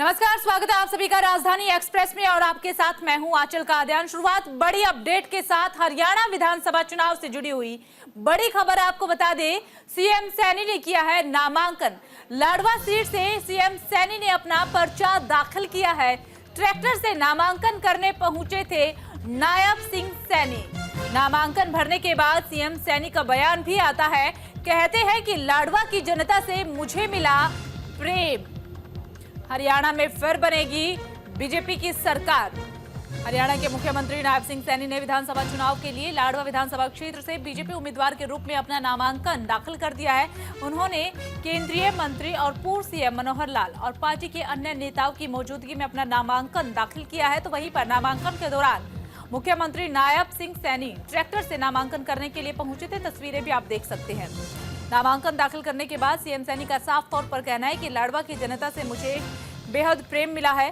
नमस्कार, स्वागत है आप सभी का राजधानी एक्सप्रेस में और आपके साथ मैं हूं आंचल कादियान। शुरुआत बड़ी अपडेट के साथ हरियाणा विधानसभा चुनाव से जुड़ी हुई बड़ी खबर आपको बता दें, सीएम सैनी ने किया है नामांकन। लाडवा सीट से सीएम सैनी ने अपना पर्चा दाखिल किया है। ट्रैक्टर से नामांकन करने पहुंचे थे नायब सिंह सैनी। नामांकन भरने के बाद सीएम सैनी का बयान भी आता है। कहते हैं कि लाडवा की जनता से मुझे मिला प्रेम। हरियाणा में फिर बनेगी बीजेपी की सरकार। हरियाणा के मुख्यमंत्री नायब सिंह सैनी ने विधानसभा चुनाव के लिए लाडवा विधानसभा क्षेत्र से बीजेपी उम्मीदवार के रूप में अपना नामांकन दाखिल कर दिया है। उन्होंने केंद्रीय मंत्री और पूर्व सीएम मनोहर लाल और पार्टी के अन्य नेताओं की मौजूदगी में अपना नामांकन दाखिल किया है। तो वहीं पर नामांकन के दौरान मुख्यमंत्री नायब सिंह सैनी ट्रैक्टर से नामांकन करने के लिए पहुंचे थे। तस्वीरें भी आप देख सकते हैं। नामांकन दाखिल करने के बाद सीएम सैनी का साफ तौर पर कहना है कि लाडवा की जनता से मुझे बेहद प्रेम मिला है,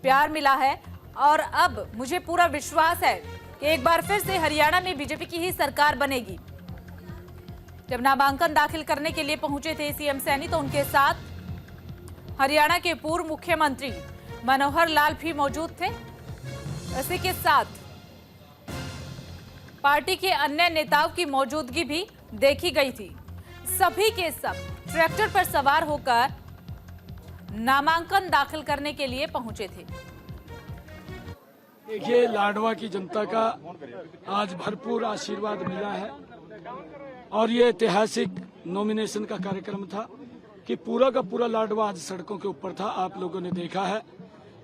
प्यार मिला है और अब मुझे पूरा विश्वास है कि एक बार फिर से हरियाणा में बीजेपी की ही सरकार बनेगी। जब नामांकन दाखिल करने के लिए पहुंचे थे सीएम सैनी तो उनके साथ हरियाणा के पूर्व मुख्यमंत्री मनोहर लाल भी मौजूद थे। इसी के साथ पार्टी के अन्य नेताओं की मौजूदगी भी देखी गई थी। सभी के सब ट्रैक्टर पर सवार होकर नामांकन दाखिल करने के लिए पहुंचे थे। देखिए, लाडवा की जनता का आज भरपूर आशीर्वाद मिला है और ये ऐतिहासिक नॉमिनेशन का कार्यक्रम था कि पूरा का पूरा लाडवा आज सड़कों के ऊपर था। आप लोगों ने देखा है,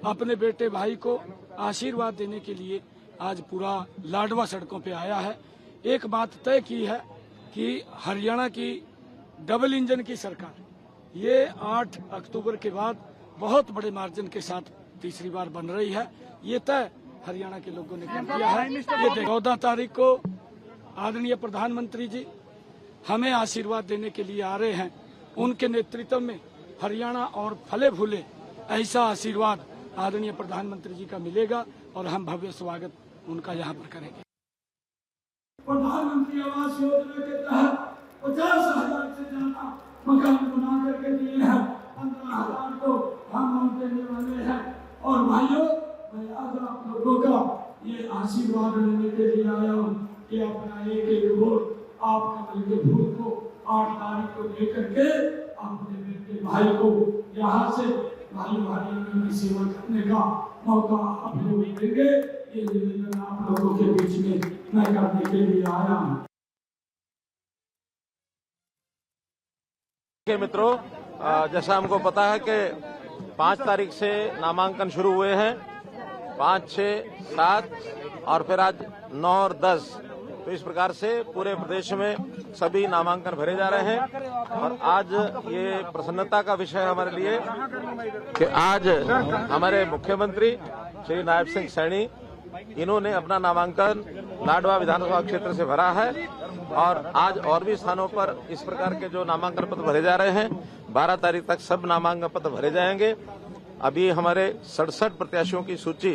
अपने बेटे भाई को आशीर्वाद देने के लिए आज पूरा लाडवा सड़कों पे आया है। एक बात तय की है कि हरियाणा की डबल इंजन की सरकार ये 8 अक्टूबर के बाद बहुत बड़े मार्जिन के साथ तीसरी बार बन रही है। ये तय हरियाणा के लोगों ने कर दिया है। ये 14 तारीख को आदरणीय प्रधानमंत्री जी हमें आशीर्वाद देने के लिए आ रहे हैं। उनके नेतृत्व में हरियाणा और फले फूले ऐसा आशीर्वाद आदरणीय प्रधानमंत्री जी का मिलेगा और हम भव्य स्वागत उनका यहाँ पर करेंगे। प्रधानमंत्री आवास योजना के तहत 50,000 से ज्यादा मकान बना करके दिए हैं। 15,000 को हम देने वाले हैं। और भाइयों, मैं आज आप लोगों का ये आशीर्वाद लेने के लिए आया हूँ कि अपना एक वोट आप कमल के फूल को 8 तारीख को लेकर के अपने बेटे भाई को यहाँ से भाई हरियाणा की सेवा करने का मौका आप लोग देंगे। ये निवेदन आप लोगों के बीच में मैं करने के लिए आया हूँ। मित्रों, जैसा हमको पता है कि 5 तारीख से नामांकन शुरू हुए हैं, 5, 6, 7 और फिर आज 9 और 10। तो इस प्रकार से पूरे प्रदेश में सभी नामांकन भरे जा रहे हैं। और आज ये प्रसन्नता का विषय हमारे लिए कि आज हमारे मुख्यमंत्री श्री नायब सिंह सैनी इन्होंने अपना नामांकन लाडवा विधानसभा क्षेत्र से भरा है। और आज और भी स्थानों पर इस प्रकार के जो नामांकन पत्र भरे जा रहे हैं, 12 तारीख तक सब नामांकन पत्र भरे जाएंगे। अभी हमारे 67 प्रत्याशियों की सूची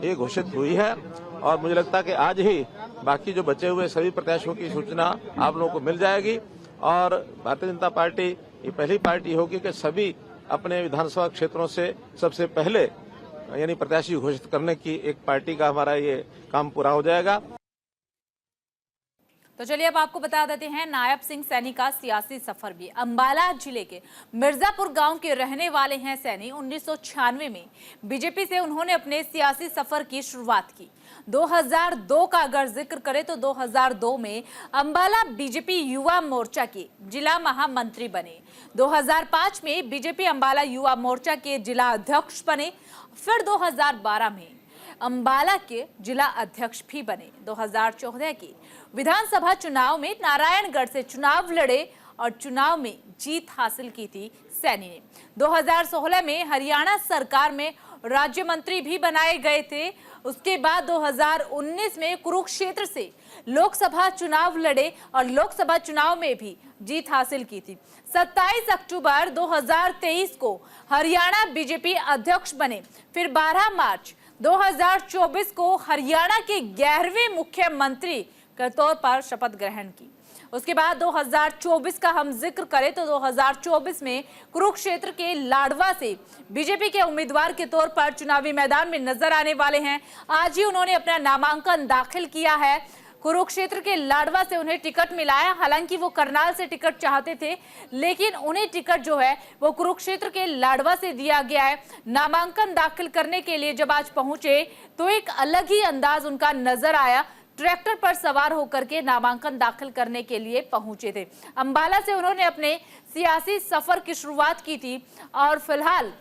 ये घोषित हुई है और मुझे लगता है कि आज ही बाकी जो बचे हुए सभी प्रत्याशियों की सूचना आप लोगों को मिल जाएगी। और भारतीय जनता पार्टी ये पहली पार्टी होगी कि सभी अपने विधानसभा क्षेत्रों से सबसे पहले यानी प्रत्याशी घोषित करने की एक पार्टी का हमारा ये काम पूरा हो जाएगा। तो चलिए अब आपको बता देते हैं नायब सिंह सैनी का सियासी सफर भी। अंबाला जिले के मिर्जापुर गांव के रहने वाले हैं सैनी। 1996 में बीजेपी से उन्होंने अपने सियासी सफर की शुरुआत की। 2002 का अगर जिक्र करें तो 2002 में अंबाला बीजेपी युवा मोर्चा के जिला महामंत्री बने। 2005 में बीजेपी अंबाला युवा मोर्चा के जिला अध्यक्ष बने। फिर 2012 में अंबाला के जिला अध्यक्ष भी बने। 2014 के विधानसभा चुनाव में नारायणगढ़ से चुनाव लड़े और चुनाव में जीत हासिल की थी सैनी ने। 2016 में हरियाणा सरकार में राज्य मंत्री भी बनाए गए थे। उसके बाद 2019 में कुरुक्षेत्र से लोकसभा चुनाव लड़े और लोकसभा चुनाव में भी जीत हासिल की थी। 27 अक्टूबर 2023 को हरियाणा बीजेपी अध्यक्ष बने। फिर 12 मार्च 2024 को हरियाणा के 11वें मुख्यमंत्री के तौर पर शपथ ग्रहण की। उसके बाद 2024 का हम जिक्र करें तो 2024 में कुरुक्षेत्र के लाडवा से बीजेपी के उम्मीदवार के तौर पर चुनावी मैदान में नजर आने वाले हैं। आज ही उन्होंने अपना नामांकन दाखिल किया है। कुरुक्षेत्र के लाडवा से उन्हें टिकट मिला है। हालांकि वो करनाल से टिकट चाहते थे, लेकिन उन्हें टिकट जो है वो कुरुक्षेत्र के लाडवा से दिया गया है। नामांकन दाखिल करने के लिए जब आज पहुंचे तो एक अलग ही अंदाज उनका नजर आया। ट्रैक्टर पर सवार होकर के नामांकन दाखिल करने के लिए पहुंचे थे। अंबाला से उन्होंने अपने सियासी सफर की शुरुआत की थी और फिलहाल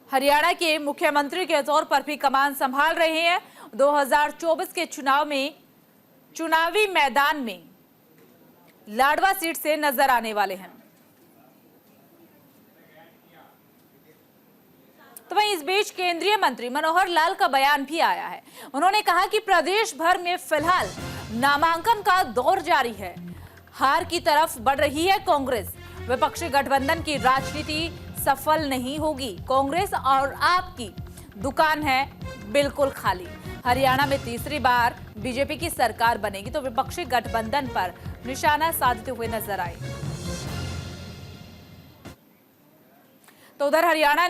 हरियाणा के मुख्यमंत्री के तौर पर भी कमान संभाल रहे हैं। 2024 के चुनाव में चुनावी मैदान में लाडवा सीट से नजर आने वाले हैं। तो वहीं इस बीच केंद्रीय मंत्री मनोहर लाल का बयान भी आया है। उन्होंने कहा कि प्रदेश भर में फिलहाल नामांकन का दौर जारी है। हार की तरफ बढ़ रही है कांग्रेस। विपक्षी गठबंधन की राजनीति सफल नहीं होगी। कांग्रेस और आपकी दुकान है बिल्कुल खाली। हरियाणा में तीसरी बार बीजेपी की सरकार बनेगी तो विपक्षी गठबंधन पर निशाना साधते हुए नजर आए। तो उधर हरियाणा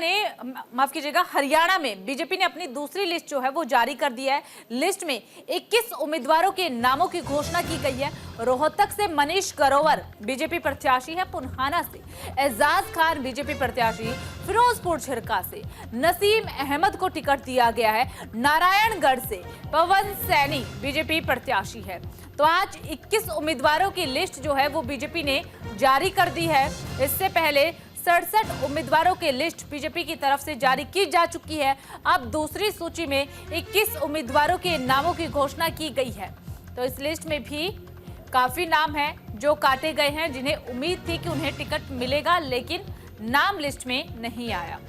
में बीजेपी ने अपनी दूसरी लिस्ट जो है वो जारी कर दी है। लिस्ट में 21 उम्मीदवारों के नामों की घोषणा की गई है। रोहतक से मनीष ग्रोवर बीजेपी प्रत्याशी है। पुन्हाना से एजाज खान बीजेपी प्रत्याशी। फिरोजपुर झिरका से नसीम अहमद को टिकट दिया गया है। नारायणगढ़ से पवन सैनी बीजेपी प्रत्याशी है। तो आज 21 उम्मीदवारों की लिस्ट जो है वो बीजेपी ने जारी कर दी है। इससे पहले 67 उम्मीदवारों की लिस्ट बीजेपी की तरफ से जारी की जा चुकी है। अब दूसरी सूची में 21 उम्मीदवारों के नामों की घोषणा की गई है। तो इस लिस्ट में भी काफी नाम हैं जो काटे गए हैं, जिन्हें उम्मीद थी कि उन्हें टिकट मिलेगा, लेकिन नाम लिस्ट में नहीं आया।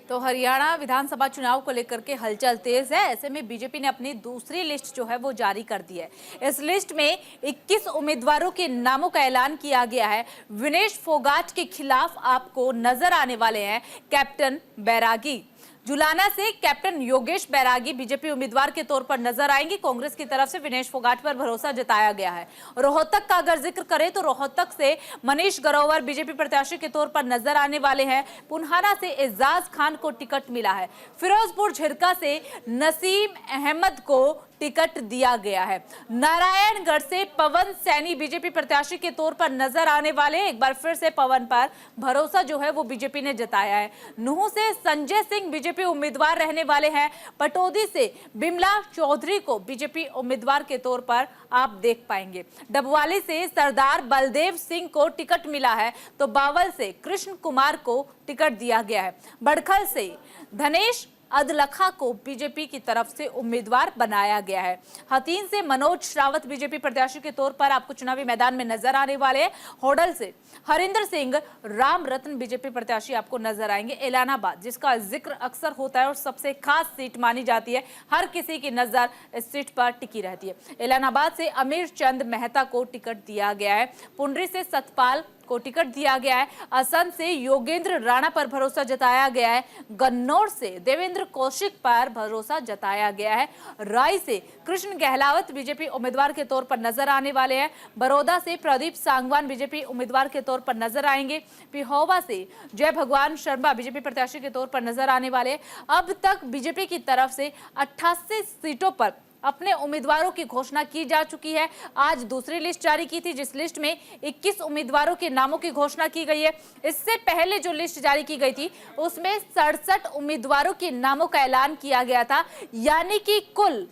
तो हरियाणा विधानसभा चुनाव को लेकर के हलचल तेज है। ऐसे में बीजेपी ने अपनी दूसरी लिस्ट जो है वो जारी कर दी है। इस लिस्ट में 21 उम्मीदवारों के नामों का ऐलान किया गया है। विनेश फोगाट के खिलाफ आपको नजर आने वाले हैं कैप्टन बैरागी। जुलाना से कैप्टन योगेश बैरागी बीजेपी उम्मीदवार के तौर पर नजर आएंगे। कांग्रेस की तरफ से विनेश फोगाट पर भरोसा जताया गया है। रोहतक का अगर जिक्र करें तो रोहतक से मनीष ग्रोवर बीजेपी प्रत्याशी के तौर पर नजर आने वाले हैं। पुन्हाना से एजाज खान को टिकट मिला है। फिरोजपुर झिरका से नसीम अहमद को टिकट दिया गया है। नारायणगढ़ से पवन सैनी बीजेपी प्रत्याशी के तौर पर नजर आने वाले। एक बार फिर से पवन पर भरोसा जो है वो बीजेपी ने जताया है। नूह से संजय सिंह बीजेपी उम्मीदवार रहने वाले हैं। पटौदी से बिमला चौधरी को बीजेपी उम्मीदवार के तौर पर आप देख पाएंगे। डबवाली से सरदार बलदेव सिंह को टिकट मिला है तो बावल से कृष्ण कुमार को टिकट दिया गया है। बड़खल से धनेश अदलखा को बीजेपी की तरफ से उम्मीदवार बनाया गया है। हतीन से मनोज श्रावत बीजेपी प्रत्याशी के तौर पर आपको चुनावी मैदान में नजर आने वाले हैं। होडल से हरिंदर सिंह राम रत्न बीजेपी प्रत्याशी आपको नजर आएंगे। एलानाबाद, जिसका जिक्र अक्सर होता है और सबसे खास सीट मानी जाती है, हर किसी की नजर इस सीट पर टिकी रहती है। एलानाबाद से अमीर चंद मेहता को टिकट दिया गया है। पुंडरी से सतपाल को टिकट दिया गया है। असम से योगेंद्र राणा पर भरोसा जताया गया है। गन्नौर से देवेंद्र कौशिक पर भरोसा जताया गया है। राय से कृष्ण गहलावत बीजेपी उम्मीदवार के तौर पर नजर आने वाले हैं। बड़ौदा से प्रदीप सांगवान बीजेपी उम्मीदवार के तौर पर नजर आएंगे। पिहोवा से जय भगवान शर्मा बीजेपी प्रत्याशी के तौर पर नजर आने वाले हैं। अब तक बीजेपी की तरफ से 88 सीटों पर अपने उम्मीदवारों की घोषणा की जा चुकी है। आज दूसरी लिस्ट जारी की थी, जिस लिस्ट में 21 उम्मीदवारों के नामों की घोषणा की गई है। इससे पहले जो लिस्ट जारी की गई थी उसमें 67 उम्मीदवारों के नामों का ऐलान किया गया था, यानी कि कुल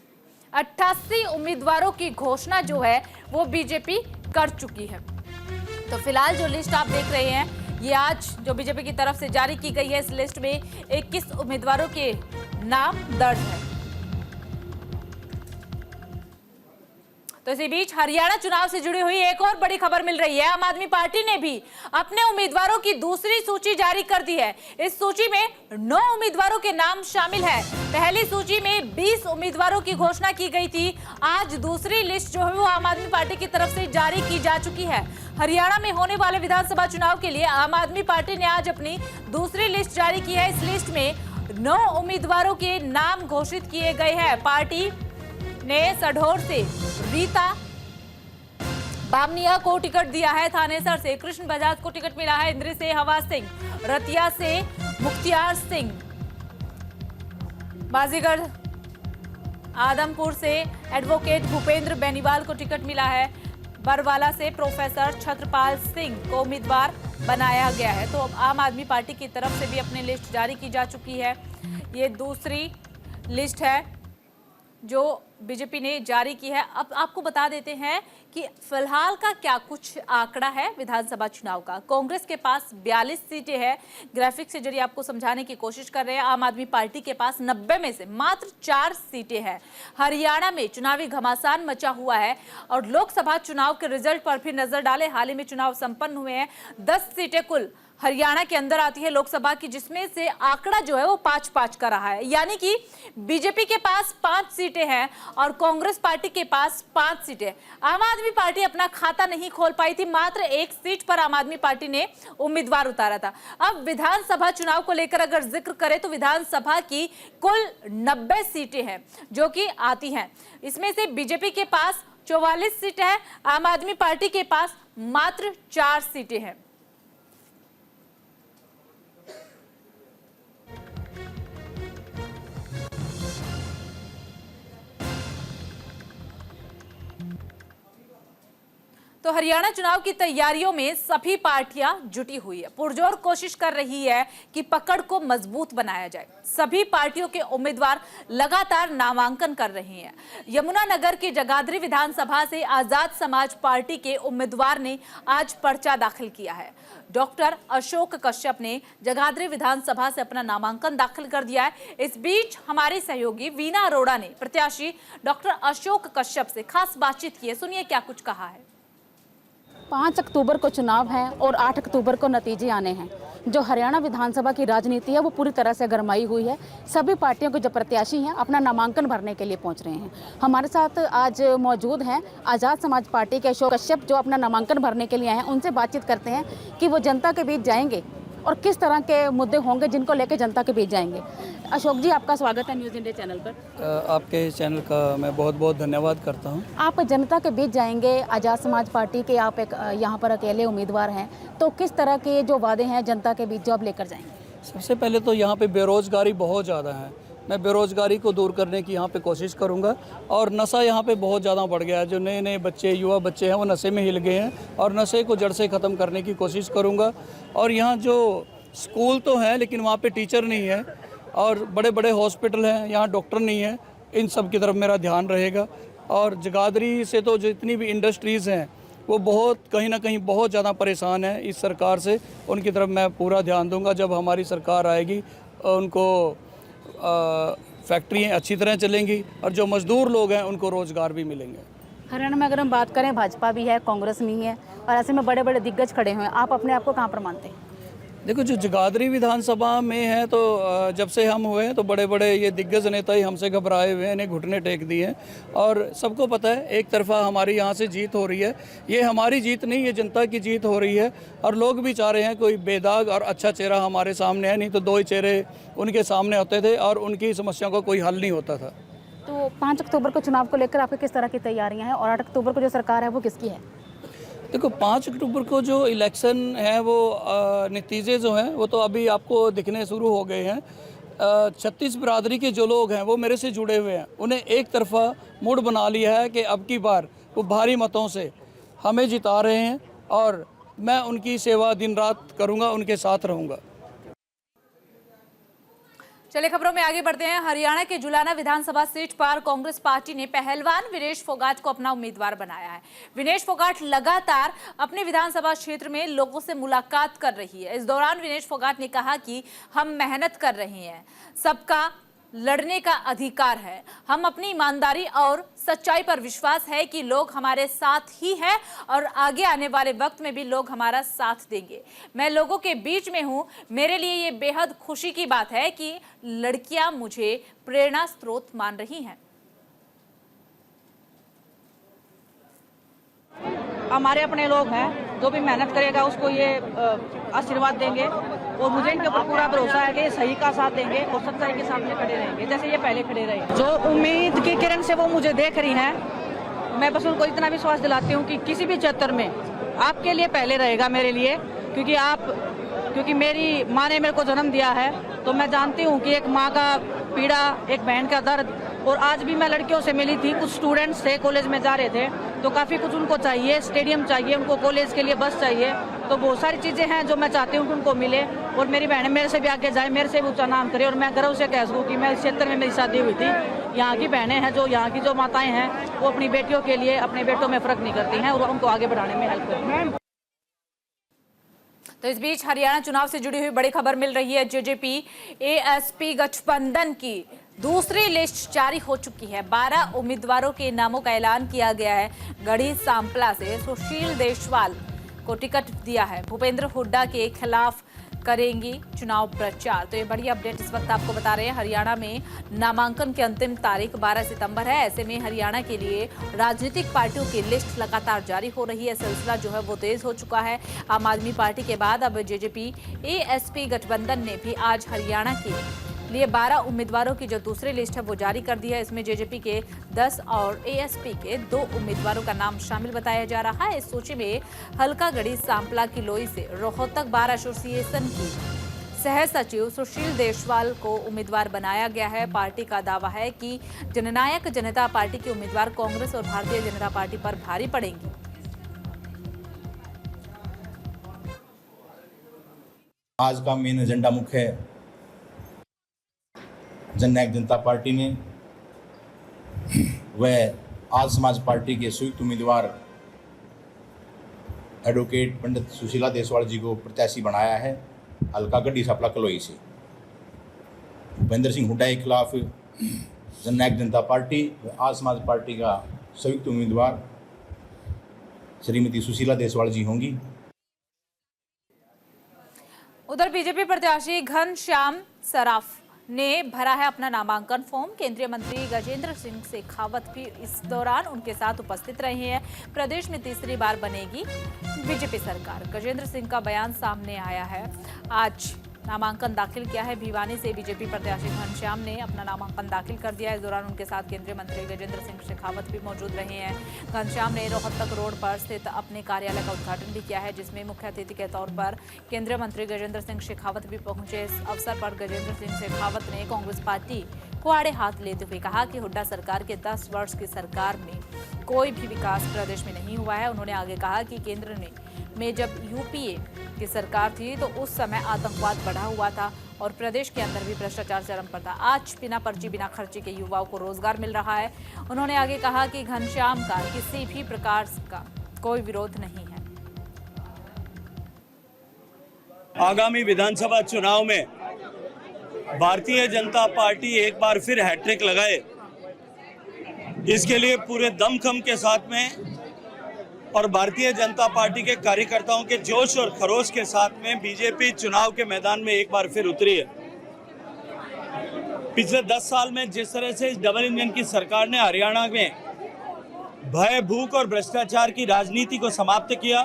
88 उम्मीदवारों की घोषणा जो है वो बीजेपी कर चुकी है। तो फिलहाल जो लिस्ट आप देख रहे हैं ये आज जो बीजेपी की तरफ से जारी की गई है, इस लिस्ट में 21 उम्मीदवारों के नाम दर्ज है। तो इसी बीच हरियाणा चुनाव से जुड़ी हुई एक और बड़ी खबर मिल रही है। आम आदमी पार्टी ने भी अपने उम्मीदवारों की दूसरी सूची जारी कर दी है। इस सूची में 9 उम्मीदवारों के नाम शामिल है। पहली सूची में 20 उम्मीदवारों की घोषणा की गई थी। आज दूसरी लिस्ट जो है वो आम आदमी पार्टी की तरफ से जारी की जा चुकी है। हरियाणा में होने वाले विधानसभा चुनाव के लिए आम आदमी पार्टी ने आज अपनी दूसरी लिस्ट जारी की है। इस लिस्ट में 9 उम्मीदवारों के नाम घोषित किए गए हैं। पार्टी ने सढौर से रीता बामनिया को टिकट दिया है। थानेसर से कृष्ण बजाज को टिकट मिला है। इंद्री से हवा सिंह, रतिया से मुख्तियार सिंह, बाजीगर आदमपुर से एडवोकेट भूपेंद्र बेनीवाल को टिकट मिला है। बरवाला से प्रोफेसर छत्रपाल सिंह को उम्मीदवार बनाया गया है। तो अब आम आदमी पार्टी की तरफ से भी अपनी लिस्ट जारी की जा चुकी है। ये दूसरी लिस्ट है जो बीजेपी ने जारी की है। अब आपको बता देते हैं कि फिलहाल का क्या कुछ आंकड़ा है विधानसभा चुनाव का। कांग्रेस के पास 42 सीटें हैं। ग्राफिक्स के जरिए आपको समझाने की कोशिश कर रहे हैं। आम आदमी पार्टी के पास 90 में से मात्र 4 सीटें हैं। हरियाणा में चुनावी घमासान मचा हुआ है और लोकसभा चुनाव के रिजल्ट पर भी नजर डालें। हाल ही में चुनाव संपन्न हुए हैं। 10 सीटें कुल हरियाणा के अंदर आती है लोकसभा की, जिसमें से आंकड़ा जो है वो 5-5 का रहा है। यानी कि बीजेपी के पास 5 सीटें हैं और कांग्रेस पार्टी के पास 5 सीटें। आम आदमी पार्टी अपना खाता नहीं खोल पाई थी। मात्र 1 सीट पर आम आदमी पार्टी ने उम्मीदवार उतारा था। अब विधानसभा चुनाव को लेकर अगर जिक्र करें तो विधानसभा की कुल 90 सीटें हैं जो कि आती हैं। इसमें से बीजेपी के पास 44 सीटें हैं, आम आदमी पार्टी के पास मात्र 4 सीटें हैं। तो हरियाणा चुनाव की तैयारियों में सभी पार्टियां जुटी हुई है। पुरजोर कोशिश कर रही है कि पकड़ को मजबूत बनाया जाए। सभी पार्टियों के उम्मीदवार लगातार नामांकन कर रहे हैं। यमुनानगर की जगाधरी विधानसभा से आजाद समाज पार्टी के उम्मीदवार ने आज पर्चा दाखिल किया है। डॉक्टर अशोक कश्यप ने जगाधरी विधानसभा से अपना नामांकन दाखिल कर दिया है। इस बीच हमारी सहयोगी वीना अरोड़ा ने प्रत्याशी डॉक्टर अशोक कश्यप से खास बातचीत की है। सुनिए क्या कुछ कहा है। 5 अक्टूबर को चुनाव है और 8 अक्टूबर को नतीजे आने हैं। जो हरियाणा विधानसभा की राजनीति है वो पूरी तरह से गरमाई हुई है। सभी पार्टियों के जो प्रत्याशी हैं अपना नामांकन भरने के लिए पहुंच रहे हैं। हमारे साथ आज मौजूद हैं आज़ाद समाज पार्टी के अशोक कश्यप जो अपना नामांकन भरने के लिए आए हैं। उनसे बातचीत करते हैं कि वो जनता के बीच जाएंगे और किस तरह के मुद्दे होंगे जिनको लेकर जनता के बीच जाएंगे। अशोक जी, आपका स्वागत है न्यूज़ इंडिया चैनल पर। आपके चैनल का मैं बहुत बहुत धन्यवाद करता हूं। आप जनता के बीच जाएंगे, आज़ाद समाज पार्टी के आप एक यहाँ पर अकेले उम्मीदवार हैं, तो किस तरह के जो वादे हैं जनता के बीच जो आप लेकर जाएंगे? सबसे पहले तो यहाँ पे बेरोज़गारी बहुत ज़्यादा है। मैं बेरोज़गारी को दूर करने की यहाँ पे कोशिश करूँगा। और नशा यहाँ पे बहुत ज़्यादा बढ़ गया है। जो नए नए बच्चे, युवा बच्चे हैं वो नशे में हिल गए हैं और नशे को जड़ से ख़त्म करने की कोशिश करूँगा। और यहाँ जो स्कूल तो हैं लेकिन वहाँ पे टीचर नहीं है और बड़े बड़े हॉस्पिटल हैं, यहाँ डॉक्टर नहीं है। इन सब की तरफ मेरा ध्यान रहेगा। और जगाधरी से तो जितनी भी इंडस्ट्रीज़ हैं वो बहुत कहीं ना कहीं बहुत ज़्यादा परेशान है इस सरकार से। उनकी तरफ मैं पूरा ध्यान दूंगा। जब हमारी सरकार आएगी उनको फैक्ट्रियाँ अच्छी तरह चलेंगी और जो मज़दूर लोग हैं उनको रोज़गार भी मिलेंगे। हरियाणा में अगर हम बात करें, भाजपा भी है, कांग्रेस नहीं है और ऐसे में बड़े बड़े दिग्गज खड़े हुए हैं। आप अपने आप को कहाँ पर मानते हैं? देखो, जो जगाधरी विधानसभा में है तो जब से हम हुए हैं तो बड़े बड़े ये दिग्गज नेता ही हमसे घबराए हुए हैं, इन्हें घुटने टेक दिए हैं। और सबको पता है एक तरफा हमारी यहाँ से जीत हो रही है। ये हमारी जीत नहीं, ये जनता की जीत हो रही है। और लोग भी चाह रहे हैं कोई बेदाग और अच्छा चेहरा हमारे सामने है। नहीं तो 2 ही चेहरे उनके सामने होते थे और उनकी समस्याओं का कोई हल नहीं होता था। तो 5 अक्टूबर को चुनाव को लेकर आपकी किस तरह की तैयारियाँ हैं और 8 अक्टूबर को जो सरकार है वो किसकी है? देखो, 5 अक्टूबर को जो इलेक्शन है वो नतीजे जो हैं वो तो अभी आपको दिखने शुरू हो गए हैं। 36 बिरादरी के जो लोग हैं वो मेरे से जुड़े हुए हैं। उन्हें एक तरफा मूड बना लिया है कि अब की बार वो भारी मतों से हमें जिता रहे हैं और मैं उनकी सेवा दिन रात करूंगा, उनके साथ रहूंगा। चलिए खबरों में आगे बढ़ते हैं। हरियाणा के जुलाना विधानसभा सीट पर कांग्रेस पार्टी ने पहलवान विनेश फोगाट को अपना उम्मीदवार बनाया है। विनेश फोगाट लगातार अपने विधानसभा क्षेत्र में लोगों से मुलाकात कर रही है। इस दौरान विनेश फोगाट ने कहा कि हम मेहनत कर रहे हैं, सबका लड़ने का अधिकार है, हम अपनी ईमानदारी और सच्चाई पर विश्वास है कि लोग हमारे साथ ही हैं और आगे आने वाले वक्त में भी लोग हमारा साथ देंगे। मैं लोगों के बीच में हूं, मेरे लिए ये बेहद खुशी की बात है कि लड़कियां मुझे प्रेरणा स्रोत मान रही हैं। हमारे अपने लोग हैं, जो भी मेहनत करेगा उसको ये आशीर्वाद देंगे और मुझे इनके ऊपर पूरा भरोसा है कि ये सही का साथ देंगे और सच्चाई के सामने खड़े रहेंगे, जैसे ये पहले खड़े रहे। जो उम्मीद की किरण से वो मुझे देख रही हैं, मैं बस उनको इतना विश्वास दिलाती हूँ कि किसी भी क्षेत्र में आपके लिए पहले रहेगा मेरे लिए, क्योंकि मेरी माँ ने मेरे को जन्म दिया है, तो मैं जानती हूँ कि एक माँ का पीड़ा, एक बहन का दर्द। और आज भी मैं लड़कियों से मिली थी, कुछ स्टूडेंट्स थे, कॉलेज में जा रहे थे, तो काफ़ी कुछ उनको चाहिए, स्टेडियम चाहिए उनको, कॉलेज के लिए बस चाहिए, तो बहुत सारी चीज़ें हैं जो मैं चाहती हूँ कि उनको मिले और मेरी बहनें मेरे से भी आगे जाए, मेरे से भी ऊंचा नाम करे। और मैं गर्व से कह सकूँ कि मैं इस क्षेत्र में मेरी शादी हुई थी। यहाँ की बहनें हैं, जो यहाँ की जो माताएँ हैं, वो अपनी बेटियों के लिए, अपने बेटों में फ़र्क नहीं करती हैं और उनको आगे बढ़ाने में हेल्प करती हैं। तो इस बीच हरियाणा चुनाव से जुड़ी हुई बड़ी खबर मिल रही है। जेजेपी एएसपी गठबंधन की दूसरी लिस्ट जारी हो चुकी है। 12 उम्मीदवारों के नामों का ऐलान किया गया है। गढ़ी सांपला से सुशील देशवाल को टिकट दिया है। भूपेंद्र हुड्डा के खिलाफ करेंगी चुनाव प्रचार। तो ये बड़ी अपडेट इस वक्त आपको बता रहे हैं। हरियाणा में नामांकन की अंतिम तारीख 12 सितंबर है। ऐसे में हरियाणा के लिए राजनीतिक पार्टियों की लिस्ट लगातार जारी हो रही है। सिलसिला जो है वो तेज हो चुका है। आम आदमी पार्टी के बाद अब जेजेपी एएसपी गठबंधन ने भी आज हरियाणा के लिए 12 उम्मीदवारों की जो दूसरी लिस्ट है वो जारी कर दी है। इसमें जेजेपी के 10 और एएसपी के 2 उम्मीदवारों का नाम शामिल बताया जा रहा है। इस सूची में हल्का गढ़ी सांपला की लोई से रोहतक बार एसोसिएशन की सह सचिव सुशील देशवाल को उम्मीदवार बनाया गया है। पार्टी का दावा है कि जननायक जनता पार्टी के उम्मीदवार कांग्रेस और भारतीय जनता पार्टी पर भारी पड़ेंगी। आज का मेन एजेंडा मुख्य है जननायक जनता पार्टी ने वह आज समाज पार्टी के संयुक्त उम्मीदवार एडवोकेट पंडित सुशीला देशवाल जी को प्रत्याशी बनाया है हल्का गढ़ी सांपला कलोई से। भूपेंद्र सिंह हुड्डा के खिलाफ जननायक जनता पार्टी व आज समाज पार्टी का संयुक्त उम्मीदवार श्रीमती सुशीला देशवाल जी होंगी। उधर बीजेपी प्रत्याशी घनश्याम सराफ ने भरा है अपना नामांकन फॉर्म। केंद्रीय मंत्री गजेंद्र सिंह शेखावत भी इस दौरान उनके साथ उपस्थित रहे हैं। प्रदेश में तीसरी बार बनेगी बीजेपी सरकार, गजेंद्र सिंह का बयान सामने आया है। आज नामांकन दाखिल किया है। भिवानी से बीजेपी प्रत्याशी घनश्याम ने अपना नामांकन दाखिल कर दिया है। इस दौरान उनके साथ केंद्रीय मंत्री गजेंद्र सिंह शेखावत भी मौजूद रहे हैं। घनश्याम ने रोहतक रोड पर स्थित अपने कार्यालय का उद्घाटन भी किया है, जिसमें मुख्य अतिथि के तौर पर केंद्रीय मंत्री गजेंद्र सिंह शेखावत भी पहुंचे। इस अवसर पर गजेंद्र सिंह शेखावत ने कांग्रेस पार्टी को आड़े हाथ लेते हुए कहा कि हुड्डा सरकार के 10 वर्ष की सरकार में कोई भी विकास प्रदेश में नहीं हुआ है। उन्होंने आगे कहा कि केंद्र में जब यूपीए की सरकार थी तो उस समय आतंकवाद बढ़ा हुआ था और प्रदेश के अंदर भी भ्रष्टाचार चरम पर था। आज बिना पर्ची बिना खर्ची के युवाओं को रोजगार मिल रहा है। उन्होंने आगे कहा कि घनश्याम का किसी भी प्रकार का कोई विरोध नहीं है। आगामी विधानसभा चुनाव में भारतीय जनता पार्टी एक बार फिर हैट्रिक लगाए, इसके लिए पूरे दमखम के साथ में और भारतीय जनता पार्टी के कार्यकर्ताओं के जोश और खरोश के साथ में बीजेपी चुनाव के मैदान में एक बार फिर उतरी है। पिछले 10 साल में जिस तरह से इस डबल इंजन की सरकार ने हरियाणा में भय, भूख और भ्रष्टाचार की राजनीति को समाप्त किया,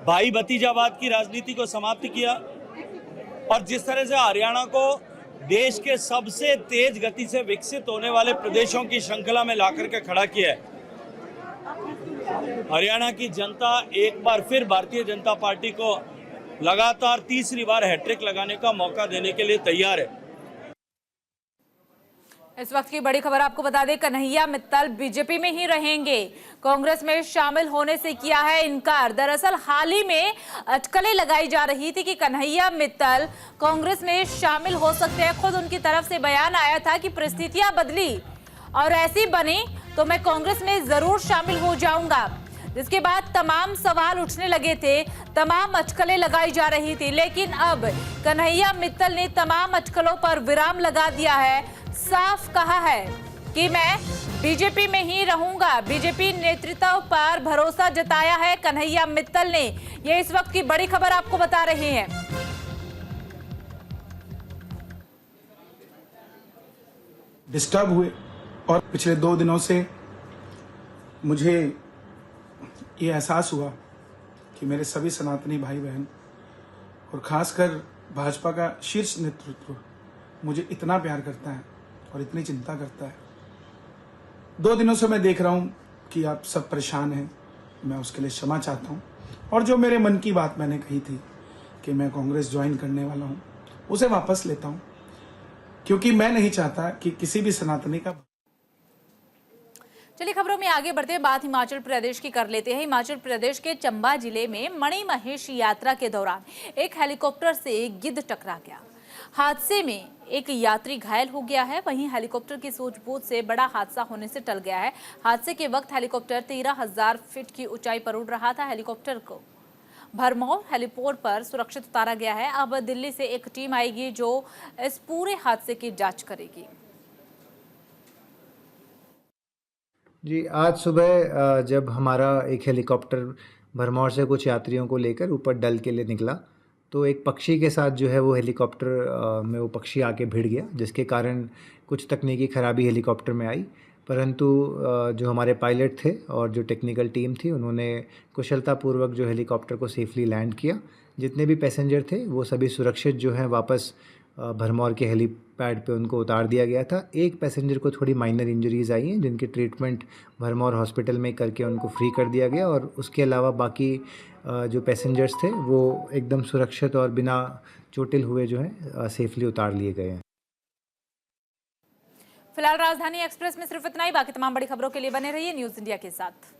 भाई भतीजावाद की राजनीति को समाप्त किया और जिस तरह से हरियाणा को देश के सबसे तेज गति से विकसित होने वाले प्रदेशों की श्रृंखला में ला करके खड़ा किया है, हरियाणा की जनता एक बार फिर भारतीय जनता पार्टी को लगातार तीसरी बार हैट्रिक लगाने का मौका देने के लिए तैयार है। इस वक्त की बड़ी खबर आपको बता दें, कन्हैया मित्तल बीजेपी में ही रहेंगे। कांग्रेस में शामिल होने से किया है इनकार। दरअसल हाल ही में अटकलें लगाई जा रही थी कि कन्हैया मित्तल कांग्रेस में शामिल हो सकते हैं। खुद उनकी तरफ से बयान आया था कि परिस्थितियां बदली और ऐसी बनी तो मैं कांग्रेस में जरूर शामिल हो जाऊंगा। जिसके बाद तमाम सवाल उठने लगे थे, तमाम अटकलें लगाई जा रही थी। लेकिन अब कन्हैया मित्तल ने तमाम अटकलों पर विराम लगा दिया है। साफ कहा है कि मैं बीजेपी में ही रहूंगा। बीजेपी नेतृत्व पर भरोसा जताया है कन्हैया मित्तल ने। ये इस वक्त की बड़ी खबर आपको बता रहे हैं। डिस्टर्ब हुए और पिछले 2 दिनों से मुझे ये एहसास हुआ कि मेरे सभी सनातनी भाई बहन और खासकर भाजपा का शीर्ष नेतृत्व मुझे इतना प्यार करता है और इतनी चिंता करता है। 2 दिनों से मैं देख रहा हूं कि आप सब परेशान हैं। मैं उसके लिए क्षमा चाहता हूं और जो मेरे मन की बात मैंने कही थी कि मैं कांग्रेस ज्वाइन करने वाला हूं, उसे वापस लेता हूं, क्योंकि मैं नहीं चाहता कि किसी भी सनातनी का। चलिए खबरों में आगे बढ़ते हैं, बात हिमाचल प्रदेश की कर लेते हैं। हिमाचल प्रदेश के चंबा जिले में मणिमहेश यात्रा के दौरान एक हेलीकॉप्टर से गिद्ध टकरा गया। हादसे में एक यात्री घायल हो गया है। वहीं हेलीकॉप्टर की सूझबूझ से बड़ा हादसा होने से टल गया है। हादसे के वक्त हेलीकॉप्टर 13,000 फीट की ऊंचाई पर उड़ रहा था। हेलीकॉप्टर को भरमौर हेलीपोर्ट पर सुरक्षित उतारा गया है। अब दिल्ली से एक टीम आएगी जो इस पूरे हादसे की जांच करेगी। जी, आज सुबह जब हमारा एक हेलीकॉप्टर भरमौर से कुछ यात्रियों को लेकर ऊपर डल के लिए निकला तो एक पक्षी के साथ जो है वो हेलीकॉप्टर में वो पक्षी आके भिड़ गया, जिसके कारण कुछ तकनीकी खराबी हेलीकॉप्टर में आई। परंतु जो हमारे पायलट थे और जो टेक्निकल टीम थी उन्होंने कुशलतापूर्वक जो हेलीकॉप्टर को सेफली लैंड किया। जितने भी पैसेंजर थे वो सभी सुरक्षित जो है वापस भरमौर के हेलीपैड पे उनको उतार दिया गया था। एक पैसेंजर को थोड़ी माइनर इंजरीज़ आई हैं, जिनकी ट्रीटमेंट भरमौर हॉस्पिटल में करके उनको फ्री कर दिया गया और उसके अलावा बाकी जो पैसेंजर्स थे वो एकदम सुरक्षित और बिना चोटिल हुए जो है सेफली उतार लिए गए हैं। फिलहाल राजधानी एक्सप्रेस में सिर्फ इतना ही। बाकी तमाम बड़ी खबरों के लिए बने रहिए न्यूज़ इंडिया के साथ।